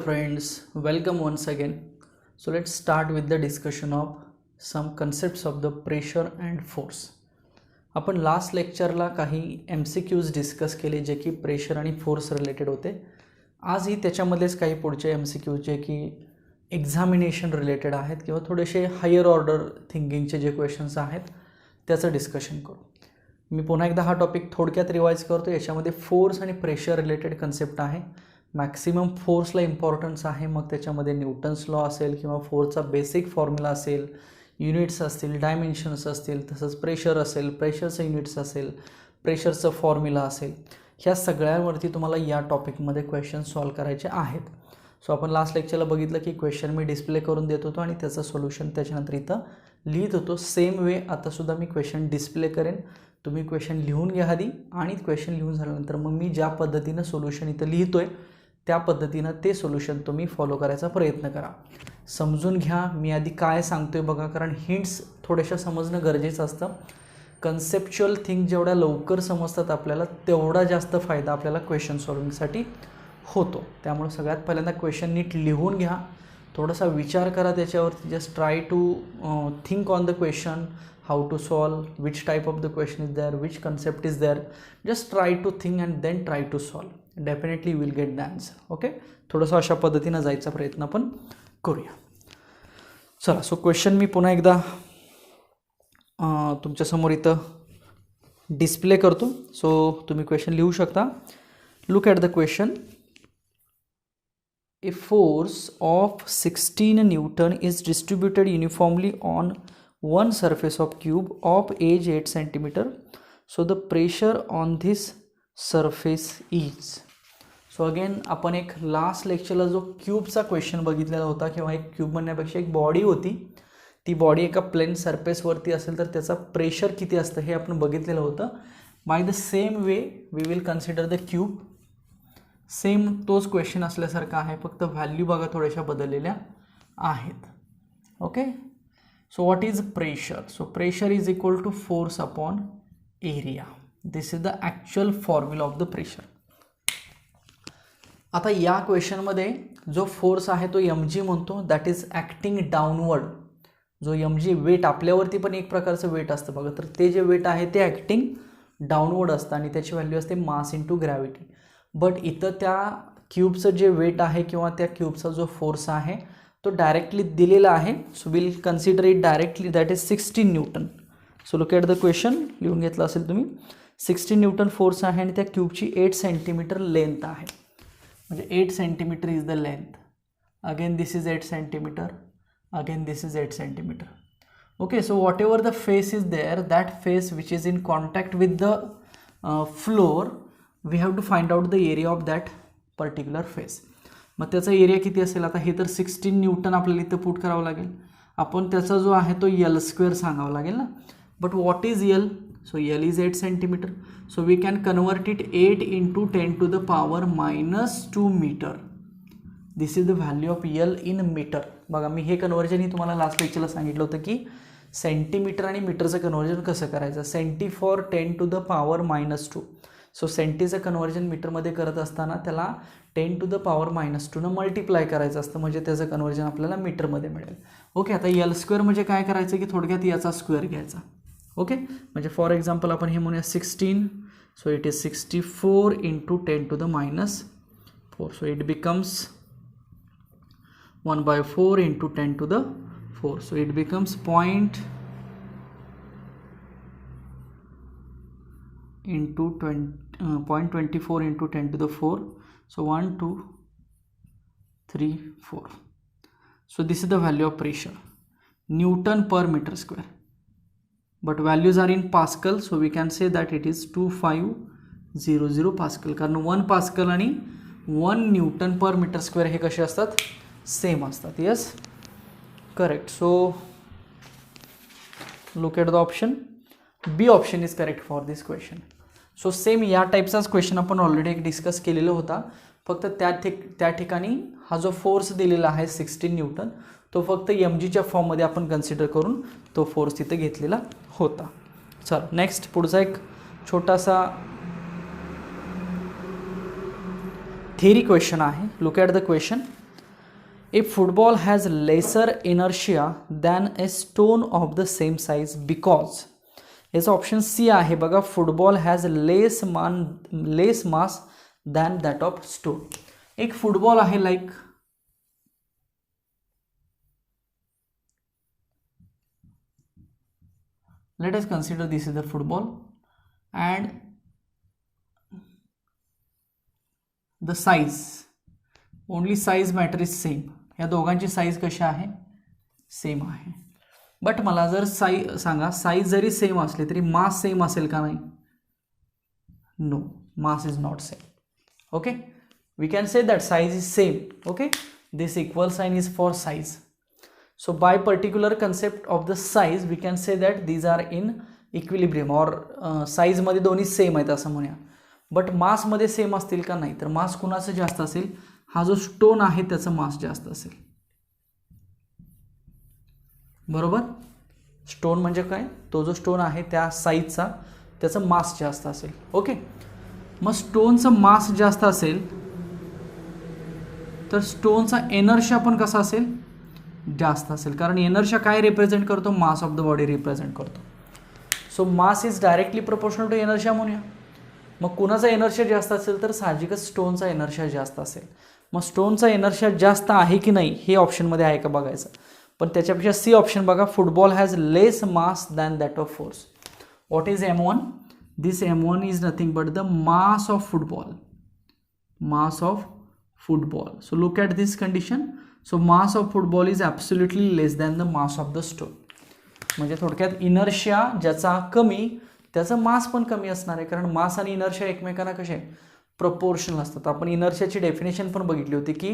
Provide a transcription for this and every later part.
Friends, welcome once again. So let's start with the discussion of some concepts of the pressure and force. आपण last लेक्चरला काही MCQs discuss केले जे की pressure आणि force related होते. आजही त्याच्यामध्येच काही पुढचे MCQs जे की एक्झामिनेशन रिलेटेड आहेत किंवा थोडेसे हायर ऑर्डर थिंकिंगचे जे क्वेश्चन्स आहेत त्याचं डिस्कशन करू. मी पुन्हा एकदा हा टॉपिक थोडक्यात रिवाइज करतो. याच्यामध्ये फोर्स आणि प्रेशर रिलेटेड कन्सेप्ट आहे. मॅक्सिमम फोर्सला इम्पॉर्टन्स आहे, मग त्याच्यामध्ये न्यूटन्स लॉ असेल किंवा फोर्सचा बेसिक फॉर्म्युला असेल, युनिट्स असतील, डायमेन्शन्स असतील, तसंच प्रेशर असेल, प्रेशरचं युनिट्स असेल, प्रेशरचं फॉर्म्युला असेल, ह्या सगळ्यांवरती तुम्हाला या टॉपिकमध्ये क्वेश्चन सॉल्व करायचे आहेत. सो आपण लास्ट लेक्चरला बघितलं की क्वेश्चन मी डिस्प्ले करून देत होतो आणि त्याचं सोल्युशन त्याच्यानंतर इथं लिहित होतो. सेम वे आतासुद्धा मी क्वेश्चन डिस्प्ले करेन. तुम्ही क्वेश्चन लिहून घ्या आधी आणि क्वेश्चन लिहून झाल्यानंतर मग मी ज्या पद्धतीनं सोल्युशन इथं लिहितोय त्या पद्धतीनं ते सोल्युशन तुम्ही फॉलो करायचा प्रयत्न करा. समजून घ्या मी आधी काय सांगतोय बघा, कारण हिंट्स थोड्याशा समजणं गरजेचं असतं. कन्सेप्च्युअल थिंग जेवढ्या लवकर समजतात आपल्याला तेवढा जास्त फायदा आपल्याला क्वेश्चन सॉल्विंगसाठी होतो. त्यामुळे सगळ्यात पहिल्यांदा क्वेश्चन नीट लिहून घ्या, थोडासा विचार करा त्याच्यावरती. Just try to think on the question, how to solve, which type of the question is there, which concept is there. Just try to think and then try to solve. Definitely will get the answer. Okay, थोडंसं अशा पद्धतीनं जायचा प्रयत्न आपण करूया. चला, so question मी पुन्हा एकदा तुमच्यासमोर इथं डिस्प्ले करतो. सो तुम्ही क्वेश्चन लिहू शकता. Look at the question. A force of 16 Newton is distributed uniformly on one surface of cube of age 8 centimeter. So the pressure on this surface is. So again आपण एक last लेक्चरला जो क्यूबचा question बघितलेला होता, किंवा एक cube म्हणण्यापेक्षा एक body होती, ती बॉडी एका प्लेन सरफेसवरती असेल तर त्याचा प्रेशर किती असतं हे आपण बघितलेलं होतं. By the same way we will consider the cube. Same तोच क्वेश्चन असल्यासारखा आहे, फक्त व्हॅल्यू बघा थोड्याशा बदललेल्या आहेत. Okay, so what is pressure? So pressure is equal to force upon area. This is the actual formula of the pressure. आता या क्वेश्चनमध्ये जो फोर्स आहे तो mg म्हणतो, दॅट इज ॲक्टिंग डाऊनवर्ड. जो mg वेट, आपल्यावरती पण एक प्रकारचं वेट असतं बघा, तर ते जे वेट आहे ते ॲक्टिंग डाऊनवर्ड असतं आणि त्याची व्हॅल्यू असते मास इंटू ग्रॅव्हिटी. बट इथं त्या क्यूबचं जे वेट आहे किंवा त्या क्यूबचा जो फोर्स आहे तो डायरेक्टली दिलेला आहे. So will consider it directly, that is 16 Newton. So look at the question, लिहून घेतलं असेल तुम्ही. 16 न्यूटन फोर्स आहे आणि त्या क्यूबची 8 सेंटीमीटर लेंथ आहे. म्हणजे 8 centimetre is the length. Again this is 8 centimetre, again this is 8 centimetre. Okay, so whatever the face is there, that face which is in contact with the floor, we have to find out the area of that particular face. मग त्याचा area किती असेल? आता हे तर 16 Newton आपल्याला इथं put करावं लागेल. आपण त्याचा जो आहे तो L स्क्वेअर सांगावा लागेल ना. But what is L? So L is 8 centimeter. So we can convert it 8 into 10 to the power minus 2 meter. This is the value of L in meter. बघा मी हे कन्वर्जन ही तुम्हाला लास्ट लेक्चरला सांगितलं होतं की centimetre आणि मीटरचं कन्वर्जन कसं करायचं. Centi for 10 to the power minus 2. So सेंटीचं कन्वर्जन मीटरमध्ये करत असताना त्याला 10 to the power minus 2 multiply करायचं असतं, म्हणजे त्याचं कन्वर्जन आपल्याला मीटरमध्ये मिळेल. ओके, आता L स्क्वेअर म्हणजे काय करायचं की थोडक्यात याचा स्क्वेअर घ्यायचा. ओके, म्हणजे फॉर एक्झाम्पल आपण हे म्हणूया 16. So it is 64 into 10 to the minus 4. So it becomes 1/4 into 10 to the 4. So it becomes 0.24 into 10 to the 4. So 1, 2, 3, 4. So this is the value of pressure, Newton per meter square. But values are in Pascal, so we can say that it is 2500 Pascal. कारण 1 Pascal आणि 1 Newton per meter square हे कसे असतात? Same असतात. Yes, correct. So look at the option. B option is correct for this question. So same या टाईपचाच question आपण already एक डिस्कस केलेला होता, फक्त त्या ठिकाणी हा जो फोर्स दिलेला आहे 16 न्यूटन तो फक्त mgच्या फॉर्ममध्ये आपण कन्सिडर करून तो फोर्स तिथे घेतलेला होता. चल नेक्स्ट, पुढचा एक छोटासा थिअरी क्वेश्चन आहे. Look at the question. A football has lesser inertia than a stone of the same size because, याचा ऑप्शन सी आहे बघा, football has less mass than that of stone. एक फुटबॉल आहे like let us consider this is the football and the size, only size matter is same. या दोघांची size कशी आहे, same आहे. बट मला जर सांगा साईज जरी सेम असली तरी मास सेम असेल का नाही, no, mass is not same. Okay, we can say that size is same. Okay, this equal sign is for size. So by particular concept of the size we can say that these are in equilibrium or size मध्ये दोन्ही same आहेत असं म्हणूया. But mass मध्ये same असतील का नाही, तर मास कुणाचं जास्त असेल, हा जो स्टोन आहे त्याचं मास जास्त असेल. बरोबर, स्टोन म्हणजे काय, तो जो स्टोन आहे त्या साईजचा त्याचं मास जास्त असेल. ओके, मग स्टोनचं मास जास्त असेल तर स्टोनचा एनर्शिया पण कसा असेल, जास्त असेल. कारण एनर्शिया काय रिप्रेझेंट करतो, mass of the body represent करतो. So mass is directly proportional to inertia म्हणूया. मग कुणाचा एनर्शिया जास्त असेल तर साहजिकच स्टोनचा एनर्शिया जास्त असेल. मग स्टोनचा एनर्शिया जास्त आहे की नाही हे ऑप्शनमध्ये आहे का बघायचं. पण त्याच्यापेक्षा सी ऑप्शन बघा, football has less mass than that of force. What is M1? This M1 is nothing but the mass of football. Mass of football. So look at this condition. So mass of football is absolutely less than the mass of the stone. म्हणजे थोडक्यात inertia ज्याचा कमी त्याचं मास पण कमी असणार आहे. कारण मास आणि इनर्शिया एकमेकांना कसे प्रपोर्शनल असतात. आपण इनर्शियाची डेफिनेशन पण बघितली होती की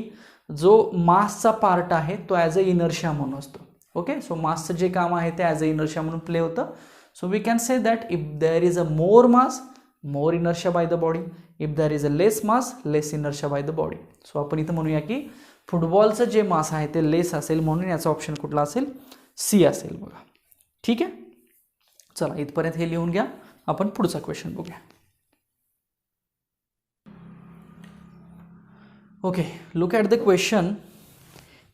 जो मासचा पार्ट आहे तो ॲज अ इनर्शिया म्हणून असतो. ओके, सो मासचं जे काम आहे ते ॲज अ इनर्शिया म्हणून प्ले होतं. So we can say that if there is a more mass, more inertia by the body. If there is a less mass, less inertia by the body. So आपण इथं म्हणूया की फुटबॉलचं जे मास आहे ते लेस असेल, म्हणून याचा ऑप्शन कुठला असेल, सी असेल बघा. ठीक आहे, चला इथपर्यंत हे लिहून घ्या. आपण पुढचा क्वेश्चन बघूया. Okay, look at the question.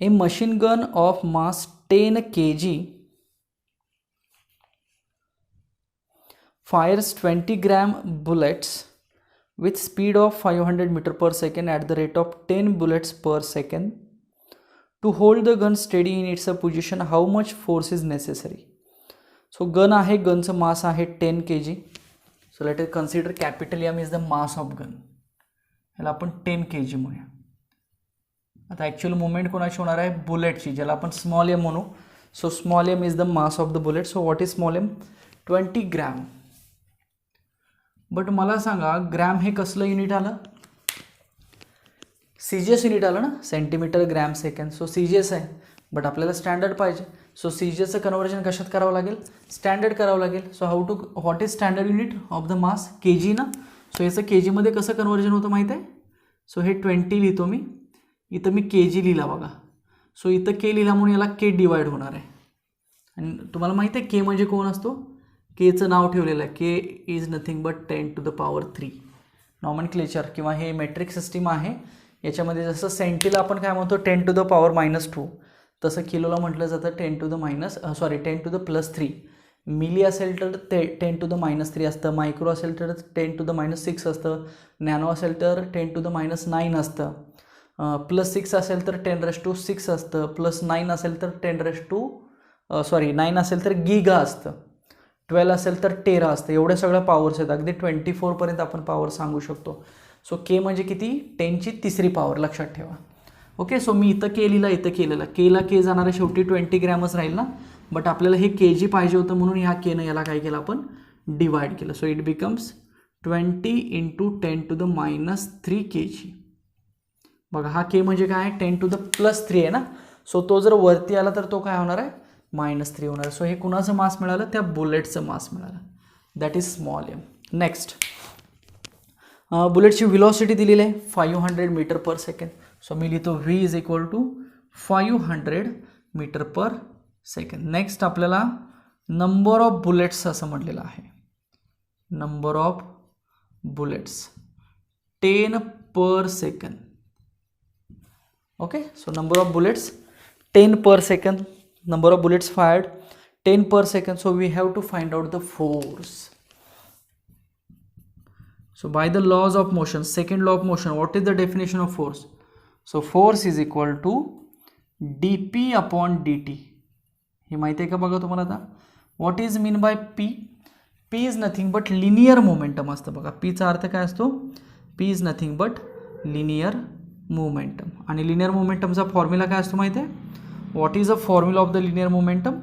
A machine gun of mass 10 kg fires 20 gram bullets with speed of 500 meter per second at the rate of 10 bullets per second. To hold the gun steady in its position, how much force is necessary? So gun आहे, गनचं मास आहे 10 kg. So let us consider capital M is the mass of gun. याला आपण 10 kg म्हणूया. आता actual movement कोणाची होणार आहे, बुलेटची, ज्याला आपण स्मॉल एम म्हणू. So small M is the mass of the bullet. So what is small M, 20 gram. But मला सांगा ग्रॅम हे कसलं युनिट आलं, CGS युनिट आलं ना, centimetre gram second. So CGS आहे, बट आपल्याला स्टँडर्ड पाहिजे. सो CGSचं कन्व्हर्जन कशात करावं लागेल, स्टँडर्ड करावं लागेल. So how to, what is standard unit of the mass, kg ना. सो याचं kg मध्ये कसं कन्व्हर्जन होतं माहीत आहे. सो हे 20 लिहितो मी, इथं मी kg लिहिला बघा. सो इथं k लिहिला म्हणून याला k डिवाइड होणार आहे. आणि तुम्हाला माहिती आहे k म्हणजे कोण असतो, केचं नाव ठेवलेलं आहे, k is nothing but 10 to the power 3. Nomenclature किंवा हे मेट्रिक सिस्टीम आहे. याच्यामध्ये जसं सेंटीला आपण काय म्हणतो 10 to the power -2, तसं किलोला म्हटलं जातं 10 to the +3. मिली असेल तर 10 to the -3 असतं. मायक्रो असेल तर 10 to the -6 असतं. नॅनो असेल तर 10 to the -9 असतं. +6 असेल तर 10⁻⁶ असतं. +9 असेल तर 9 असेल तर गिगा असतं. 12 असेल तर टेरा असतं. एवढ्या सगळ्या पॉवर्स आहेत, अगदी 24 पर्यंत आपण पॉवर सांगू शकतो. सो के म्हणजे किती, 10ची 3री पॉवर, लक्षात ठेवा. ओके, सो मी इथं के लिहिला, इथं केलेला, केला के जाणार आहे, शेवटी 20 ग्रॅमच राहील ना. बट आपल्याला हे kg पाहिजे होतं म्हणून ह्या केनं याला काय केलं आपण, डिवाइड केलं. So it becomes 20 × 10 to the -3 kg. बघा हा के म्हणजे काय, 10 to the +3 आहे ना. सो तो जर वरती आला तर तो काय होणार आहे, -3 होणार. सो हे कुणाचं मास मिळालं, त्या बुलेटचं मास मिळालं. That is small M. Next, बुलेटची व्हेलॉसिटी दिलेली आहे 500 मीटर पर सेकंड. सो मी लिहितो v is equal to 500 metre per second. Next आपल्याला नंबर ऑफ बुलेट्स असं म्हटलेलं आहे. Number of bullets 10 per second. Okay, so number of bullets 10 per second, number of bullets fired 10 per second. So we have to find out the force. So by the laws of motion, second law of motion, what is the definition of force? So force is equal to dp upon dt. हे माहिती आहे का बघा तुम्हाला आता. What is mean by P? P is nothing but linear momentum असतं बघा. पीचा अर्थ काय असतो? P is nothing but linear momentum. आणि लिनियर मोमेंटमचा फॉर्म्युला काय असतो माहिती आहे? What is a formula of the linear momentum?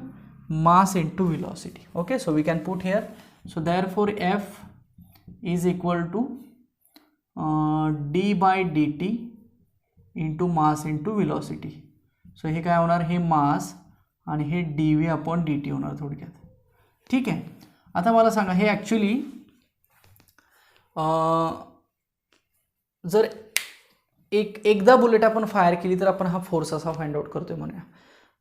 Mass into velocity. Okay, so we can put here. So therefore F is equal to D by D T into mass into velocity. So हे काय होणार? हे मास आणि हे D V upon D T होणार थोडक्यात. ठीक आहे. आता मला सांगा, हे ॲक्च्युली जर एकदा बुलेट आपण फायर केली तर आपण हा फोर्स असा फाइंड आउट करतोय म्हणूया.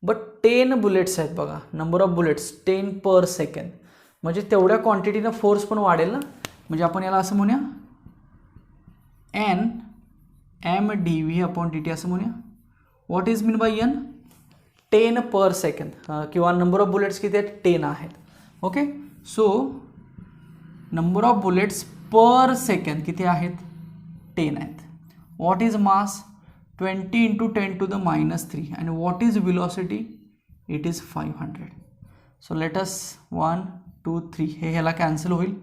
बट 10 बुलेट्स आहेत बघा, number of bullets 10 per second, म्हणजे तेवढ्या क्वांटिटीनं फोर्स पण वाढेल ना. म्हणजे आपण याला असं म्हणूया N M D V upon D T असं म्हणूया. What is mean by N? 10 per second, किंवा नंबर ऑफ बुलेट्स किती आहेत? 10 आहेत. ओके, सो number of bullets per second किती आहेत? 10 आहेत. What is mass? 20 into 10 to the -3. आणि what is velocity? It is 500. So let us 1 2 3 हे ह्याला कॅन्सल होईल.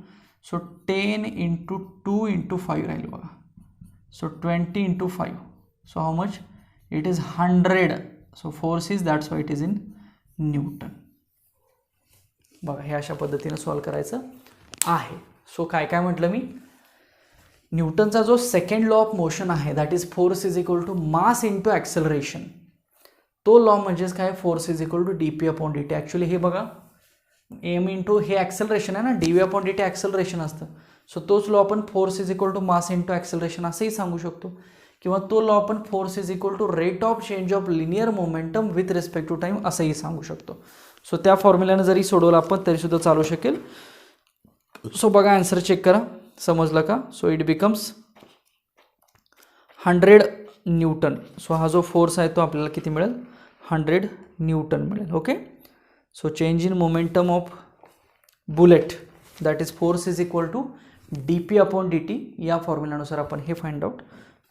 सो 10 इंटू 2 इंटू 5 राहील बघा. So 20 into 5. So how much? It is 100. So force is, that's why it is in newton. बघा, हे अशा पद्धतीने सॉल्व करायचं आहे. सो काय काय म्हटलं मी? न्यूटनचा जो सेकंड लॉ ऑफ मोशन आहे, that is force is equal to mass into acceleration. तो लॉ म्हणजेच काय? Force is equal to D P upon D T. Actually हे बघा, एम इंटू हे ॲक्सेलरेशन आहे ना, D V upon D T acceleration असतं. सो तोच लॉ आपण force is equal to mass into acceleration असंही सांगू शकतो. किंवा तो लॉ आपण force is equal to rate of change of linear momentum with respect to time असंही सांगू शकतो. सो त्या फॉर्म्युल्यानं जरी सोडवलं आपण तरीसुद्धा चालू शकेल. सो बघा, आन्सर चेक करा, समजलं का? So it becomes 100 Newton. So हा जो फोर्स आहे तो आपल्याला किती मिळेल? 100 न्यूटन मिळेल. Okay, so change in momentum of bullet that is force is equal to D P upon D T. या फॉर्म्युल्यानुसार आपण हे फाइंड आउट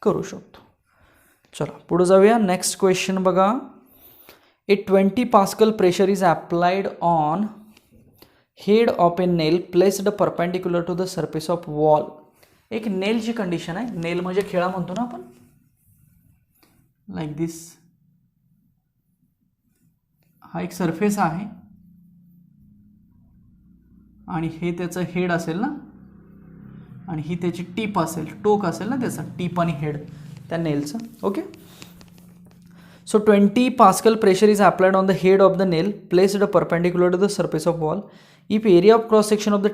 करू शकतो. चला पुढे जाऊया. नेक्स्ट क्वेश्चन बघा. A 20 pascal pressure is applied on head of a nail placed perpendicular to the surface of wall. एक नेलची कंडिशन आहे. नेल म्हणजे खेळा म्हणतो ना आपण, लाईक दिस. हा एक सरफेस आहे आणि हे त्याचं हेड असेल ना, आणि ही त्याची टीप असेल, टोक असेल ना त्याचं, टीप आणि हेड त्या नेलचं. Okay, so 20 pascal pressure is applied on the head of the nail placed perpendicular to the surface of wall. If area of cross section of the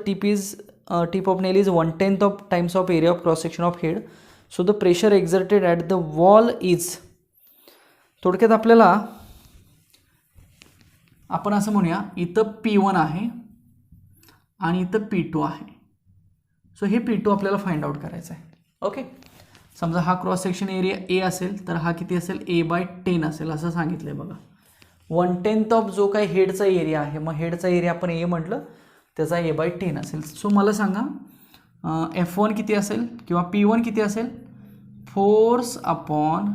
tip of nail is 1/10 of times of area of cross section of head, so the pressure exerted at the wall is. थोडक्यात आपल्याला आपण असं म्हणूया, इथं P1 आहे आणि इथं P2 आहे. सो हे P2 आपल्याला फाइंड आउट करायचं आहे. ओके, समजा हा क्रॉस सेक्शन एरिया ए असेल तर हा किती असेल? A/10 असेल असं सांगितलं आहे बघा. 1/10 ऑफ जो काही हेडचा एरिया आहे, मग हेडचा एरिया आपण ए म्हटलं, त्याचा A/10 असेल. सो मला सांगा F1 किती असेल किंवा P1 किती असेल? फोर्स अपॉन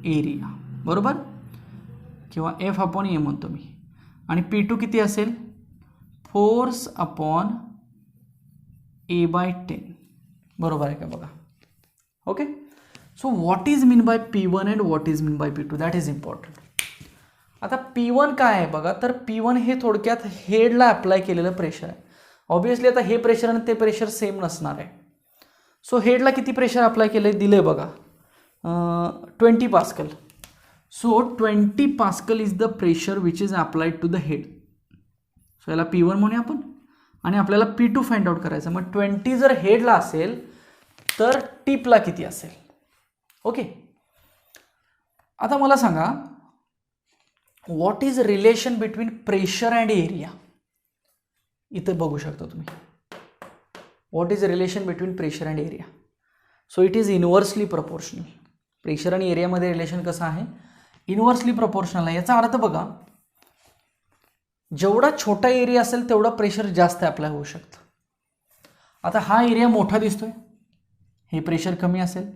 एरिया, बरोबर, किंवा F अपॉन ए म्हणतो मी. आणि P2 किती असेल? फोर्स अपॉन A/10, बरोबर आहे का बघा. Okay, so what is mean bye P1 and what is mean bye P2, that is important. आता P1 काय आहे बघा, तर P1 हे थोडक्यात हेडला अप्लाय केलेलं प्रेशर आहे. ऑब्विसली आता हे प्रेशर आणि ते प्रेशर सेम नसणार आहे. सो हेडला किती प्रेशर अप्लाय केलं दिलं आहे बघा, 20 pascal. So 20 pascal is the pressure which is applied to the head. So याला P1 म्हणूया आपण, आणि आपल्याला P2 फाइंड आउट करायचं. मग 20 जर हेडला असेल तर टिपला किती असेल? ओके, आता मला सांगा, what is relation between pressure and area? इथे बघू शकता तुम्ही, what is relation between pressure and area. So it is inversely proportional. Pressure आणि एरियामध्ये रिलेशन कसं आहे, इन्व्हर्सली प्रोपोर्शनल आहे. याचा अर्थ बघा, जेवढा छोटा एरिया असेल तेवढा प्रेशर जास्त अप्लाय होऊ शकतं. आता हा एरिया मोठा दिसतोय, हे प्रेशर कमी असेल.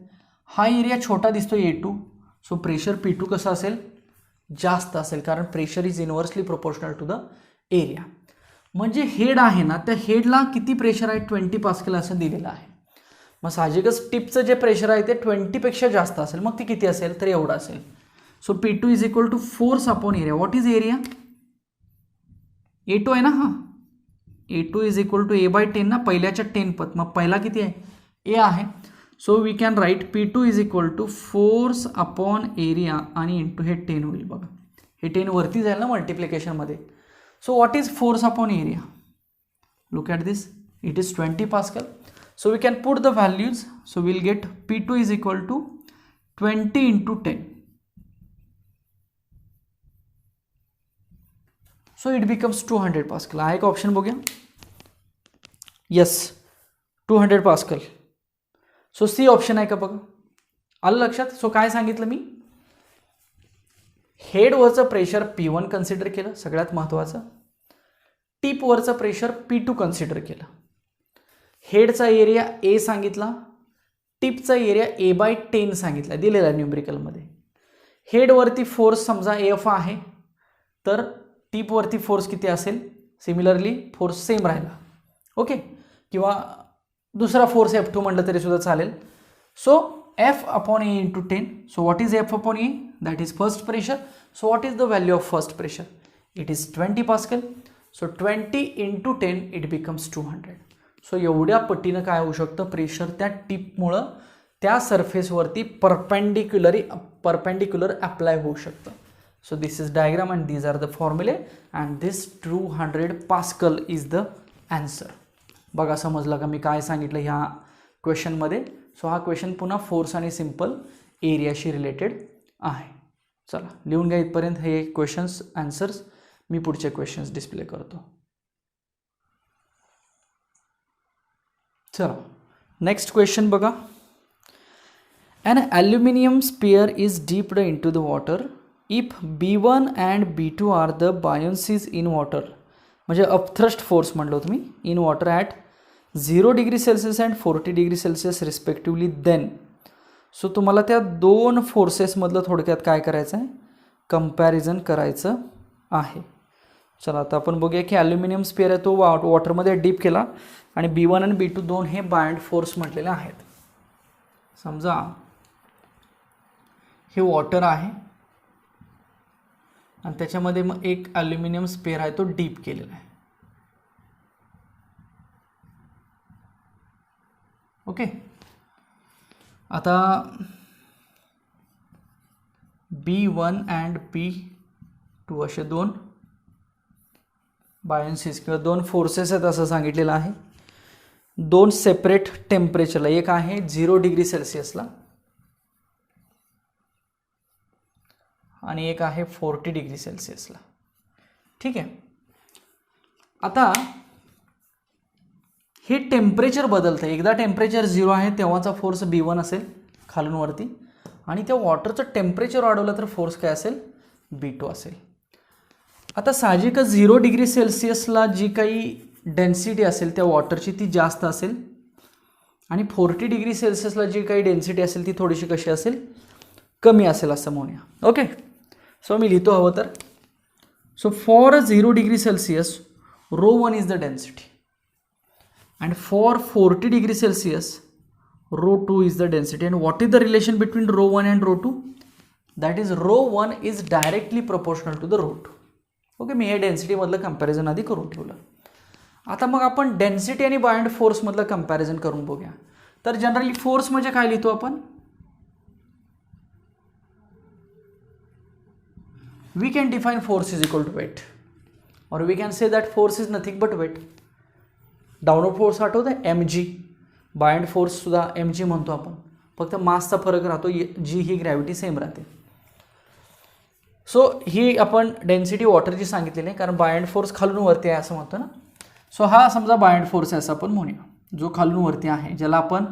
हा एरिया छोटा दिसतोय A2, सो प्रेशर P2 कसं असेल, जास्त असेल, कारण pressure is inversely proportional to the area. म्हणजे हेड आहे ना, त्या हेडला किती प्रेशर आहे, 20 पास्कल असं दिलेलं आहे. मग साहजिकच टिपचं जे प्रेशर आहे ते 20पेक्षा जास्त असेल. मग ती किती असेल, तर एवढं असेल. So P2 is equal to force upon area. What is area, A2 आहे ना, हा A2 is equal to A/10 ना, पहिल्याच्या 10 पट. मग पहिला किती आहे, A आहे. So we can write P2 is equal to force upon area आणि इंटू हे 10 होईल. बघा हे 10 वरती जाईल ना मल्टिप्लिकेशनमध्ये. So what is force upon area, look at this, it is 20 pascal. So we can put the values. So we'll get P2 is equal to 20 into 10. So it becomes 200 Pascal. हा एक ऑप्शन बघूया. Yes, 200 Pascal. So C option आहे का बघा, आलं लक्षात. So काय सांगितलं मी, हेडवरचं प्रेशर P1 कन्सिडर केलं, सगळ्यात महत्त्वाचं. टिपवरचं प्रेशर P2 कन्सिडर केलं. हेडचा एरिया A सांगितला, टिपचा एरिया A/10 सांगितला, दिलेला न्यूमरिकलमध्ये. हेडवरती फोर्स समजा F आहे, तर टिपवरती फोर्स किती असेल, सिमिलरली फोर्स सेम राहिला. ओके, किंवा दुसरा फोर्स F2 म्हटलं तरी सुद्धा चालेल. So F upon A into 10. So what is F upon A, that is first pressure. So what is the value of first pressure, it is 20 pascal. So 20 into 10 it becomes 200. So एवढ्या पटीनं काय होऊ शकतं, pressure त्या टिपमुळं त्या सरफेसवरती perpendicular apply होऊ शकतं. So this is diagram and these are the फॉर्म्युले and this 200 pascal is the answer. बघा समजलं का मी काय सांगितलं ह्या क्वेश्चनमध्ये. सो हा क्वेश्चन पुन्हा फोर्स आणि सिम्पल एरियाशी रिलेटेड आहे. चला लिहून घ्या इथपर्यंत हे क्वेश्चन्स आन्सर्स. मी पुढचे क्वेश्चन्स डिस्प्ले करतो. चला नेक्स्ट क्वेश्चन बघा. An aluminum sphere is dipped into the water if B1 and B2 are the buoyancies in water. म्हणजे अपथ्रस्ट फोर्स म्हणलो तुम्ही in water at 0 degree Celsius and 40 degree Celsius respectively. Then so तुम्हाला त्या दोन फोर्सेसमधलं थोडक्यात काय करायचं आहे, कंपॅरिझन करायचं आहे. चला आता आपण बघूया की ॲल्युमिनियम स्पेअर आहे तो वॉटरमध्ये डीप केला आणि B1 आणि B2 दोन हे बायंड फोर्स म्हटलेले आहेत. समजा हे वॉटर आहे आणि त्याच्यामध्ये मग एक ॲल्युमिनियम स्पेअर आहे तो डीप केलेला आहे. ओके, आता B1 अँड B2 असे दोन बायन्सीस किंवा दोन फोर्सेस आहेत असं सांगितलेलं आहे. दोन सेपरेट टेम्परेचरला, एक आहे 0 डिग्री सेल्सिअसला आणि एक आहे 40 डिग्री सेल्सिअसला. ठीक आहे, आता हे टेम्परेचर बदलतं. एकदा टेम्परेचर 0 आहे तेव्हाचा फोर्स B1 असेल खालून वरती, आणि त्या वॉटरचं टेम्परेचर वाढवलं तर फोर्स काय असेल, B2 असेल. आता साहजिकच 0 डिग्री सेल्सिअसला जी काही डेन्सिटी असेल त्या वॉटरची ती जास्त असेल आणि 40 डिग्री सेल्सिअसला जी काही डेन्सिटी असेल ती थोडीशी कशी असेल, कमी असेल असं म्हणूया. ओके, सो मी लिहितो हवं तर. So for 0 degree Celsius ρ1 is the density and for 40 degree Celsius ρ2 is the density. And what is the relation between ρ1 and ρ2? That is ρ1 is directly proportional to the ρ2. Okay, मी हे density मधलं comparison आधी करून ठेवलं. आता मग आपण density आणि buoyant force मधलं कंपॅरिझन करून बघूया. तर जनरली फोर्स म्हणजे काय लिहितो आपण, we can define force is equal to weight or we can say that force is nothing but weight. Downward force आठवत आहे mg, बायंड फोर्स सुद्धा mg म्हणतो आपण, फक्त मासचा फरक राहतो, जी ही ग्रॅव्हिटी सेम राहते. सो ही आपण डेन्सिटी वॉटरची सांगितलेली आहे कारण बायंड फोर्स खालून वरती आहे असं म्हणतो ना. सो हा समजा बायंड फोर्स आहे असं आपण म्हणूया, जो खालून वरती आहे, ज्याला आपण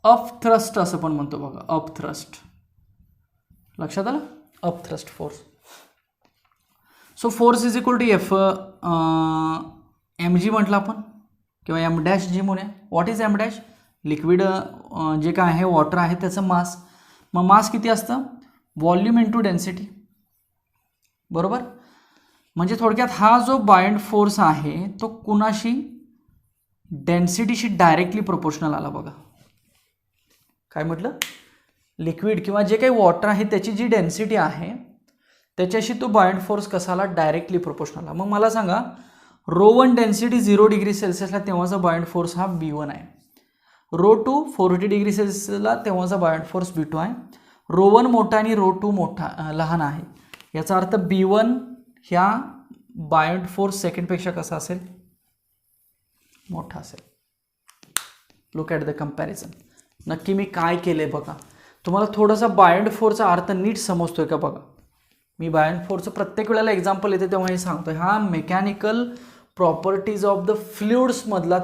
अप थ्रस्ट असं पण म्हणतो बघा, अप थ्रस्ट. लक्षात आलं, up thrust force. So force is equal to F M G म्हटलं आपण किंवा एम डॅश जी म्हणूया. What is M dash? Liquid जे काय आहे वॉटर आहे त्याचं मास. मग मास किती असतं? व्हॉल्यूम इंटू डेन्सिटी, बरोबर. म्हणजे थोडक्यात हा जो बायंड फोर्स आहे तो कुणाशी? डेन्सिटीशी डायरेक्टली प्रोपोर्शनल आला बघा. काय म्हटलं? लिक्विड किंवा जे काही वॉटर आहे त्याची जी डेन्सिटी आहे त्याच्याशी तो बायंड फोर्स कसा आला? डायरेक्टली प्रोपोर्शनल आला. मग मला सांगा, रो1 डेन्सिटी 0 डिग्री सेल्सिअसला तेव्हाचा बायंड फोर्स हा B1 आहे. रो2 40 डिग्री सेल्सिअसला तेव्हाचा बायंड फोर्स B2 आहे. रो1 मोठा आणि रो2 मोठा लहान आहे. याचा अर्थ B1 ह्या बायंड फोर्स सेकंडपेक्षा कसा असेल? मोठा असेल. Look at the comparison. नक्की मी काय केले बघा. तुम्हाला थोडासा बायंड फोर्सचा अर्थ नीट समजतोय का बघा. मी बायंड फोर्सचं प्रत्येक वेळेला एक्झाम्पल येते तेव्हा हे सांगतोय. हा मेकॅनिकल प्रॉपर्टीज ऑफ द फ्लुइड्समधला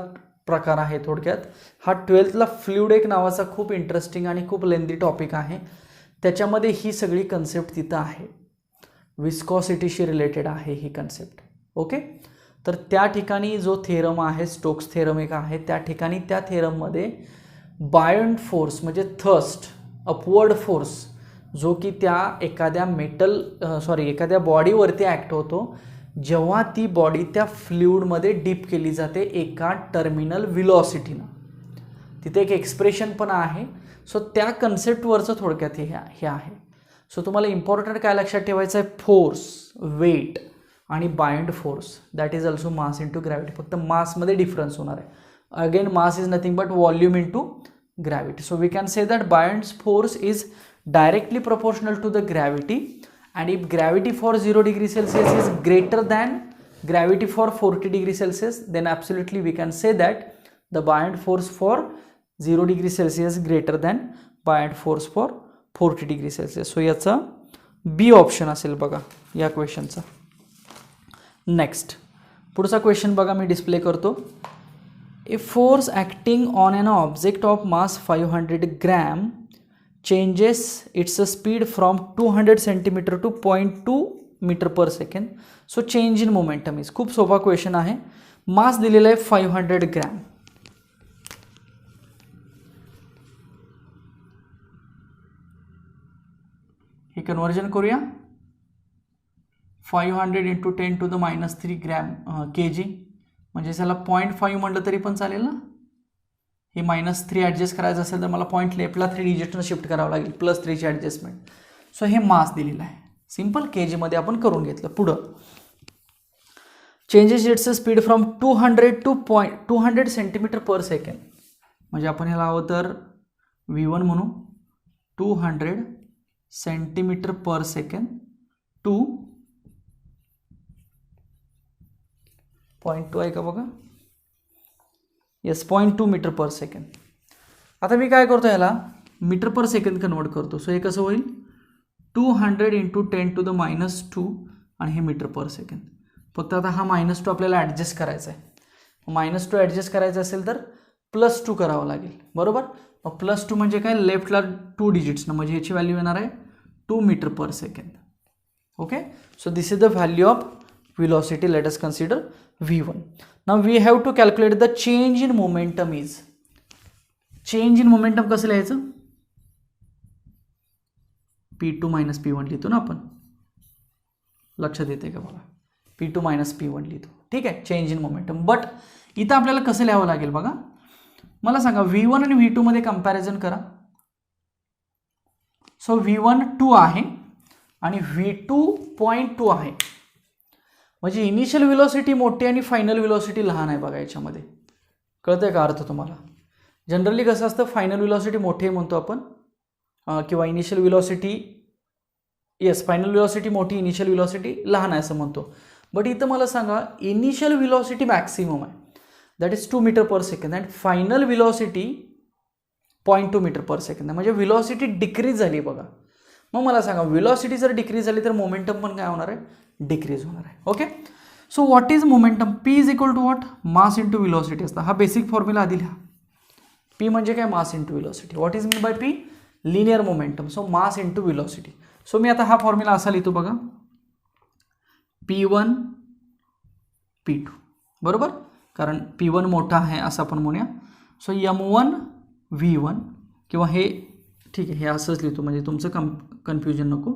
प्रकार आहे. थोडक्यात हा 12थला फ्लुइड एक नावाचा खूप इंटरेस्टिंग आणि खूप लेंदी टॉपिक आहे. त्याच्यामध्ये ही सगळी कन्सेप्ट तिथं आहे. विस्कॉसिटीशी रिलेटेड आहे ही कन्सेप्ट. ओके. तर त्या ठिकाणी जो थेरम आहे, स्टोक्स थेरम एक आहे, त्या ठिकाणी त्या थेरममध्ये बायंड फोर्स म्हणजे थर्स्ट अपवर्ड फोर्स जो की त्या एखाद्या एखाद्या बॉडीवरती ॲक्ट होतो जेव्हा ती बॉडी त्या फ्लुइडमध्ये डीप केली जाते एका टर्मिनल व्हेलॉसिटीनं. तिथे एक एक्सप्रेशन पण आहे. सो त्या कन्सेप्टवरचं थोडक्यात हे आहे. सो तुम्हाला इम्पॉर्टंट काय लक्षात ठेवायचं आहे? फोर्स, वेट आणि buoyant force that is also mass into gravity. फक्त मासमध्ये डिफरन्स होणार आहे. Again mass is nothing but volume into gravity. So we can say that buoyant force is directly proportional to the gravity, and if gravity for 0 degree Celsius is greater than gravity for 40 degree Celsius, then absolutely we can say that the buoyant force for 0 degree Celsius is greater than buoyant force for 40 degree Celsius. So याचा बी option असेल बघा या क्वेश्चनचा. Next पुढचा question बघा मी display करतो. A force acting on an object of mass 500 gram changes its speed from 200 centimeter to 0.2 meter per second. So change in momentum is. खूप सोपा question आहे. मास दिलेला आहे 500 ग्रॅम. हे कन्वर्जन करूया. 500 into 10 to the -3 gram kg म्हणजे त्याला 0.5 म्हटलं तरी पण चालेल ना. हे -3 ॲडजस्ट करायचं असेल तर मला पॉईंट लेफ्टला 3 डिजिटनं शिफ्ट करावं लागेल +3ची ॲडजस्टमेंट. सो हे मास दिलेलं आहे. सिम्पल केजीमध्ये आपण करून घेतलं. पुढं changes its speed from 200 to 200 centimetre per second म्हणजे आपण ह्याला हवं तर V1 म्हणू. 200 सेंटीमीटर पर सेकंड टू 0.2 आहे का बघा. Yes 0.2 metre per second. आता मी काय करतो याला मीटर पर सेकंड कन्वर्ट करतो. सो हे कसं होईल 200 इंटू 10 to the -2 आणि हे मीटर पर सेकंड. फक्त आता हा -2 आपल्याला ॲडजस्ट करायचा आहे. -2 ॲडजस्ट करायचं असेल तर +2 करावं लागेल बरोबर. मग +2 म्हणजे काय लेफ्टला 2 डिजिट्सनं म्हणजे ह्याची व्हॅल्यू येणार आहे 2 metre per second. Okay. So this is the value of velocity. Let us consider V1. Now we have to calculate the change in momentum is. Change in momentum कसं लिहायचं? P2 - P1 लिहितो ना आपण. लक्षात येते का बघा. P2 - P1 लिहितो. ठीक आहे. Change in momentum. बट इथं आपल्याला कसं लिहावं लागेल बघा. मला सांगा V1 आणि V2 मध्ये कंपॅरिझन करा. सो V1 2 आहे आणि V2 0.2 आहे. म्हणजे इनिशियल व्हेलॉसिटी मोठी आणि फायनल व्हेलॉसिटी लहान आहे बघा याच्यामध्ये. कळतंय का अर्थ तुम्हाला? जनरली कसं असतं फायनल व्हेलॉसिटी मोठी आहे म्हणतो आपण किंवा इनिशियल व्हेलॉसिटी फायनल व्हेलॉसिटी मोठी इनिशियल व्हेलॉसिटी लहान आहे असं म्हणतो. बट इथं मला सांगा इनिशियल व्हेलॉसिटी मॅक्सिमम आहे that is 2 metre per second and final velocity 0.2 metre per second म्हणजे व्हेलॉसिटी डिक्रीज झाली बघा. मग मला सांगा व्हेलॉसिटी जर डिक्रीज झाली तर मोमेंटम पण काय होणार आहे? डिक्रीज होणार आहे. Okay. So what is momentum? P is equal to what? Mass into velocity असतं. हा बेसिक फॉर्म्युला आधी लिहा. P म्हणजे काय? Mass into velocity. What is mean by P? Linear momentum. So mass into velocity. So मी आता हा formula असा लिहितो बघा, P1 P2 बरोबर, कारण P1 मोठा आहे असं आपण म्हणूया. सो M1 V1 किंवा हे ठीक आहे, हे असंच लिहितो म्हणजे तुमचं कन्फ्युजन नको.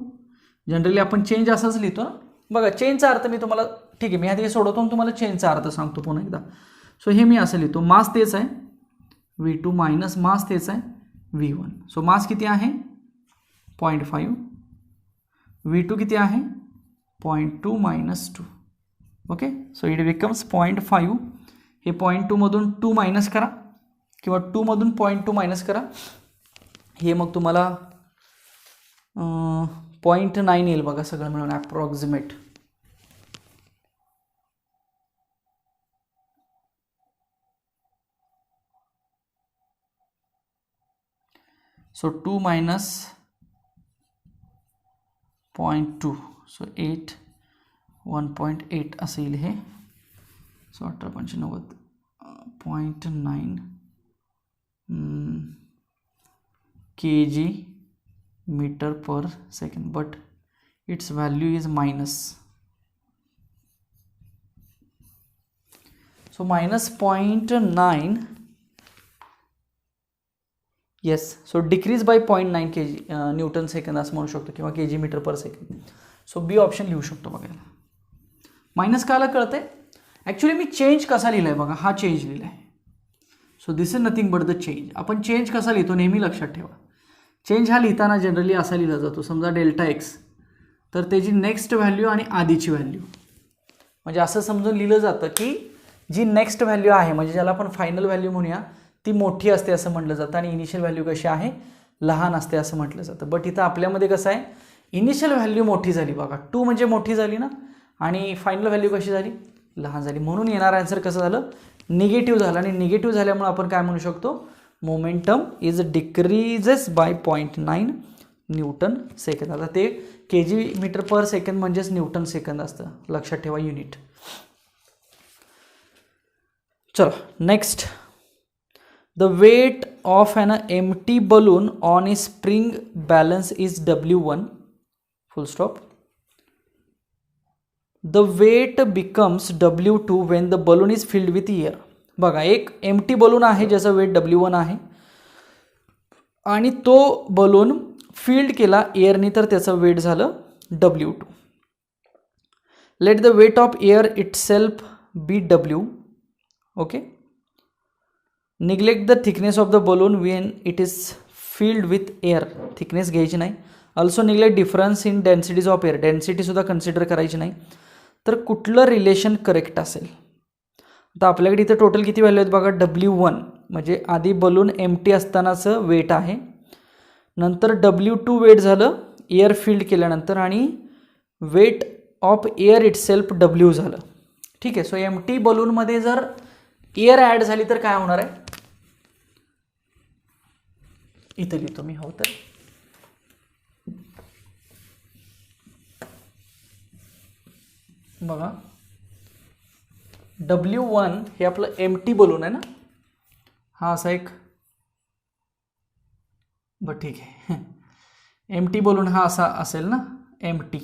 जनरली आपण चेंज असंच लिहितो ना. बघा चेंजचा अर्थ मी तुम्हाला ठीक आहे, मी आधी सोडवतो आणि तुम्हाला चेंजचा अर्थ सांगतो पुन्हा एकदा. सो हे मी असं लिहितो, मास तेच आहे V2 मायनस मास तेच आहे V1. सो मास किती आहे 0.5, V2 किती आहे 0.2 minus 2. Okay, so it becomes 0.5. हे 0.2 मधून 2 मायनस करा किंवा 2 मधून 0.2 मायनस करा, हे मग तुम्हाला 0.9 येईल बघा सगळं मिळून ॲप्रॉक्सिमेट. सो 2 मायनस 0.2, सो 8, 1.8 असं येईल हे. So 18×90 0.9 kg meter per second, but its value is minus. So minus 0.9, yes, so decrease by 0.9 kg Newton second असं म्हणू शकतो किंवा kg metre per second. So बी ऑप्शन लिहू शकतो बघायला. मायनस काला कळतंय, ॲक्च्युली मी चेंज कसा लिहिला आहे बघा, हा चेंज लिहिला आहे. So this is nothing but the change. आपण चेंज कसा लिहितो नेहमी लक्षात ठेवा. चेंज हा लिहिताना जनरली असा लिहिला जातो, समजा डेल्टा एक्स, तर त्याची नेक्स्ट व्हॅल्यू आणि आधीची व्हॅल्यू, म्हणजे असं समजून लिहिलं जातं की जी नेक्स्ट व्हॅल्यू आहे म्हणजे ज्याला आपण फायनल व्हॅल्यू म्हणूया ती मोठी असते असं म्हटलं जातं आणि इनिशियल व्हॅल्यू कशी आहे लहान असते असं म्हटलं जातं. बट इथं आपल्यामध्ये कसं आहे, इनिशियल व्हॅल्यू मोठी झाली बघा, 2 म्हणजे मोठी झाली ना, आणि फायनल व्हॅल्यू कशी झाली लहान झाली, म्हणून येणारा आन्सर कसं झालं निगेटिव्ह झालं. आणि निगेटिव्ह झाल्यामुळे आपण काय म्हणू शकतो, momentum is decreases by 0.9 newton second. आता ते kg मीटर पर सेकंद म्हणजेच न्यूटन सेकंद असतं, लक्षात ठेवा युनिट. चला next, the weight of an empty balloon on a spring balance is W1 full stop. The weight becomes W2 when the balloon is filled with air. बघा एक empty balloon आहे ज्याचा weight W1 आहे आणि तो balloon field केला एअरनी तर त्याचं वेट झालं W2. Let the weight of air itself be W. Okay, neglect the thickness of the balloon when it is filled with air. Thickness घ्यायची नाही. Also neglect difference in densities of air. डेन्सिटीसुद्धा consider करायची नाही. तर कुठलं relation correct असेल. आता आपल्याकडे इथे टोटल किती व्हॅल्यू आहेत बघा, W1 म्हणजे आधी बलून एम्प्टी असतानाचं वेट आहे, नंतर W2 वेट झालं एअर फिल्ड केल्यानंतर, आणि weight of air itself W झालं. ठीक आहे, सो एम्प्टी बलूनमध्ये जर एअर ॲड झाली तर काय होणार आहे, इथं लिहितो मी हो तर. बघा W1 हे आपलं एम्प्टी बलून आहे ना, हा असा एक, बरं ठीक आहे, एम्प्टी बलून हा असा असेल ना एम्प्टी,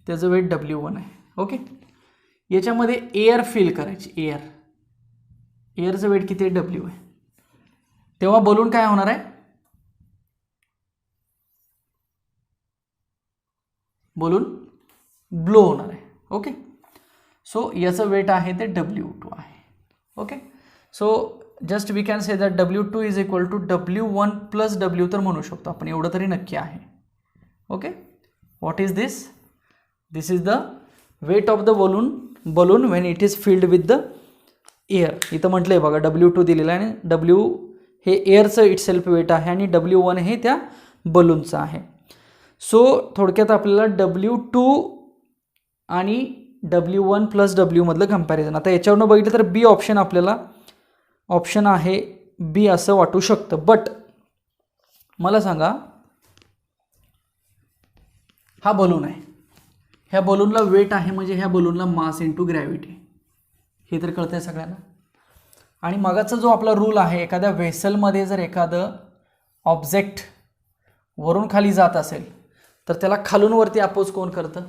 त्याचं वेट W1 आहे. ओके, याच्यामध्ये एअर फिल करायची, एअरचं वेट किती आहे W आहे, तेव्हा बलून काय होणार आहे, बलून ब्लो होणार आहे. ओके, सो याचं वेट आहे ते W2 आहे. Okay, so just we can say that W2 is equal to W1 plus W तर म्हणू शकतो आपण, एवढं तरी नक्की आहे. Okay, what is this, this is the weight of the balloon when it is filled with the air. इथं म्हटलं आहे बघा W2 दिलेलं आहे आणि W हे एअरचं इट सेल्फ वेट आहे आणि W1 हे त्या बलूनचं आहे. सो थोडक्यात आपल्याला W2 आणि W1 प्लस W मधलं कंपॅरिझन. आता याच्यावरनं बघितलं तर बी ऑप्शन आपल्याला ऑप्शन आहे बी असं वाटू शकतं. बट मला सांगा, हा बलून आहे, ह्या बलूनला वेट आहे म्हणजे ह्या बलूनला मास इंटू ग्रॅव्हिटी, हे तर कळतंय सगळ्यांना. आणि मगाचा जो आपला रूल आहे, एखाद्या व्हेसलमध्ये जर एखादं ऑब्जेक्ट वरून खाली जात असेल तर त्याला खालून वरती अपोज कोण करतं?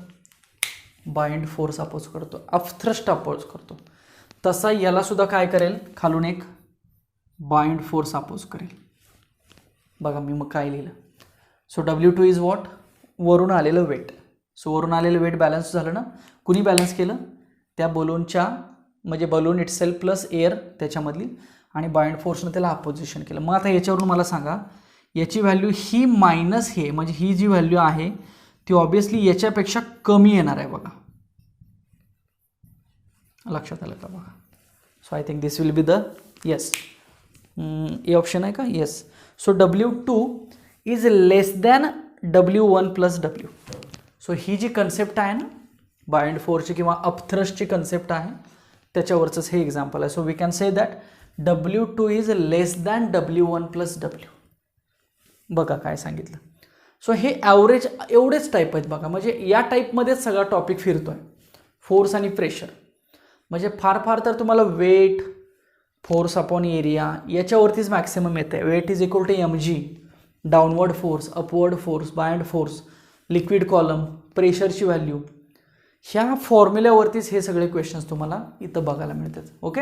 बाइंड फोर्स अपोज करतो, अपथ्रस्ट अपोज करतो. तसा याला सुद्धा काय करेल? खालून एक बाइंड फोर्स अपोज करेल. बघा मी मग काय लिहिलं. So W2 is what? वरून आलेलं वेट. सो वरून आलेलं वेट बॅलन्स झालं ना. कुणी बॅलन्स केलं? त्या बलूनच्या, म्हणजे बलून इटसेल्फ प्लस एअर त्याच्यामधली, आणि बाइंड फोर्सनं त्याला अपोजिशन केलं. मग आता याच्यावरून मला सांगा, याची व्हॅल्यू ही मायनस हे, म्हणजे ही जी व्हॅल्यू आहे ती ऑब्वियसली याच्यापेक्षा कमी येणार आहे. बघा लक्षात आलं का? बघा. So I think this will be the yes. A option आहे का? Yes. So W2 is less than W1 plus W. So ही जी कन्सेप्ट आहे ना बाइंड फोर्सची किंवा अपथ्रस्टची कन्सेप्ट आहे, त्याच्यावरचंच हे एक्झाम्पल आहे. So we can say that W2 is less than W1 plus W. बघा काय सांगितलं. सो हे ॲव्हरेज एवढेच टाईप आहेत बघा. म्हणजे या टाईपमध्येच सगळा टॉपिक फिरतो आहे, फोर्स आणि प्रेशर. म्हणजे फार फार तर तुम्हाला वेट, फोर्स अपॉन एरिया याच्यावरतीच मॅक्सिमम येतं आहे. Weight is equal to mg, downward force, upward force, buoyant force, liquid column, प्रेशरची व्हॅल्यू, ह्या फॉर्म्युल्यावरतीच हे सगळे क्वेश्चन्स तुम्हाला इथं बघायला मिळतात. Okay.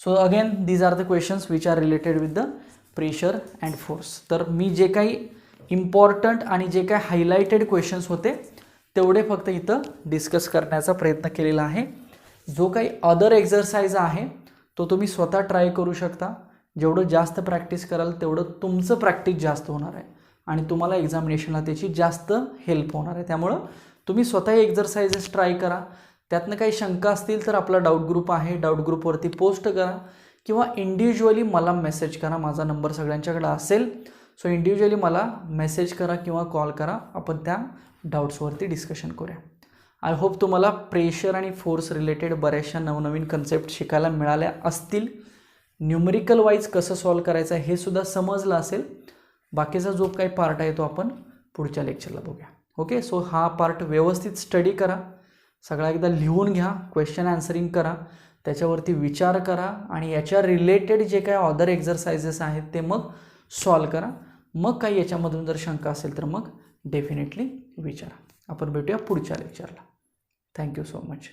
So again these are the questions which are related with the pressure and force. तर मी जे काही इम्पॉर्टंट आणि जे काही हायलाइटेड क्वेश्चन्स होते तेवढे फक्त इथं डिस्कस करण्याचा प्रयत्न केलेला आहे. जो काही अदर एक्झरसाइज आहे तो तुम्ही स्वतः ट्राय करू शकता. जेवढं जास्त प्रॅक्टिस कराल तेवढं तुमचं प्रॅक्टिस जास्त होणार आहे आणि तुम्हाला एक्झामिनेशनला त्याची जास्त हेल्प होणार आहे. त्यामुळं तुम्ही स्वतः एक्झरसाइजेस ट्राय करा. त्यातनं काही शंका असतील तर आपला डाऊट ग्रुप आहे, डाऊट ग्रुपवरती पोस्ट करा किंवा इंडिव्हिज्युअली मला मेसेज करा. माझा नंबर सगळ्यांच्याकडे असेल. सो इंडिव्हिज्युअली मला मेसेज करा किंवा कॉल करा, आपण त्या डाऊट्सवरती डिस्कशन करूया. आय होप तुम्हाला प्रेशर आणि फोर्स रिलेटेड बऱ्याचशा नवनवीन कन्सेप्ट शिकायला मिळाल्या असतील. न्यूमरिकल वाईज कसं सॉल्व करायचं हे सुद्धा समजलं असेल. बाकीचा जो काही पार्ट आहे तो आपण पुढच्या लेक्चरला बघूया. ओके. सो हा पार्ट व्यवस्थित स्टडी करा, सगळा एकदा लिहून घ्या, क्वेश्चन आन्सरिंग करा, त्याच्यावरती विचार करा आणि याच्या रिलेटेड जे काही अदर एक्झरसाइजेस आहेत ते मग सॉल्व करा. मग काही याच्यामधून जर शंका असेल तर मग डेफिनेटली विचारा. आपण भेटूया पुढच्या लेक्चरला. Thank you so much.